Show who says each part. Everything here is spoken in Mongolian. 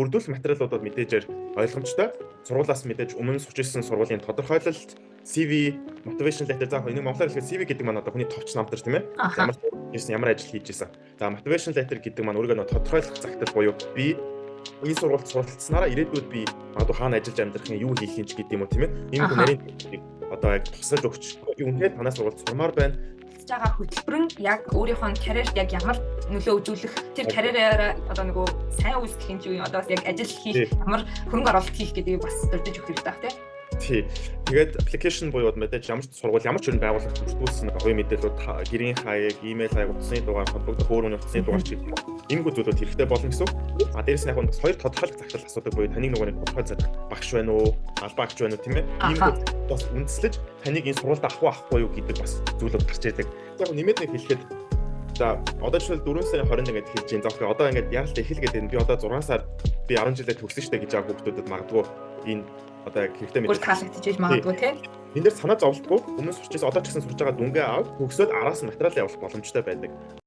Speaker 1: бүрдүүлэх материалуудад мэдээжээр ойлгомжтой. Сургуулиас мэдээж өмнө сурч ирсэн сургуулийн тодорхойлолт, CV, motivation letter заах нэг монголоор хэлэхэд CV гэдэг маань одоо хүний товч намтар тийм ээ. Ямар ирсэн, ямар ажил хийж исэн. За motivation letter гэдэг маань өөрийгөө тодорхойлох загтал буюу би энэ сургуульд суралцсанараа ирээдүйд би магадгүй хаана ажиллаж амьдрахын юу хийх юм ч гэдэг юм уу тийм ээ. Ийм хүн нарийн одоо яг тусалж өгч үнэхээр танаас сургуульд сурмаар байна.
Speaker 2: байгаа хөтөлбөр нь яг өөрийнхөө карьерт яг ямар нөлөө үзүүлэх тэр карьераараа одоо нөгөө сайн үйлчлэх юм чи одоо яг ажил хийх ямар хөрөнгө оруулалт хийх гэдгийг бас дурдж өгөх хэрэгтэй баг
Speaker 1: тий. Тэгээд application буюу мэдээж ямар ч сургууль ямар ч төрлийн байгууллага бүрдүүлсэн хувийн мэдээлэлүүд гэрийн хаяг, имэйл хаяг, утасны дугаар, холбогдох хөөрөмний утасны дугаар ч гэх юм. Иймэрхүү зүйлүүд хэрэгтэй болно гэсэн үг. Дээрээс нь яг бас хоёр тодорхойлох загтал асуудаг буюу таныг нөгөө тодорхой задах багш байна уу, албаагч байна уу тийм ээ. Иймэрхүү бас үндэслэж таныг энэ сургуульд авахгүй юу гэдэг бас зүйлүүд гарч ирдэг. Яг нэмээд нэг хэлэхэд за одоо жишээл 4 сарын 20-нд ингэж хэлж байна. За одоо ингэж яалт эхэлгээд байна. Би одоо 6 сар би 10 жилээ төгсөн штэ гэж байгаа хүмүүсд магадгүй энэ одоо яг хэрэгтэй мэдээ
Speaker 2: таалагдчих иж магадгүй тийм.
Speaker 1: Энд дээр санаа зовлтгүй өмнө сурч ирсэн одоо ч гэсэн сурж байгаа дүнгээ аваад төгсөөд араас нь материал явуулах боломжтой байдаг.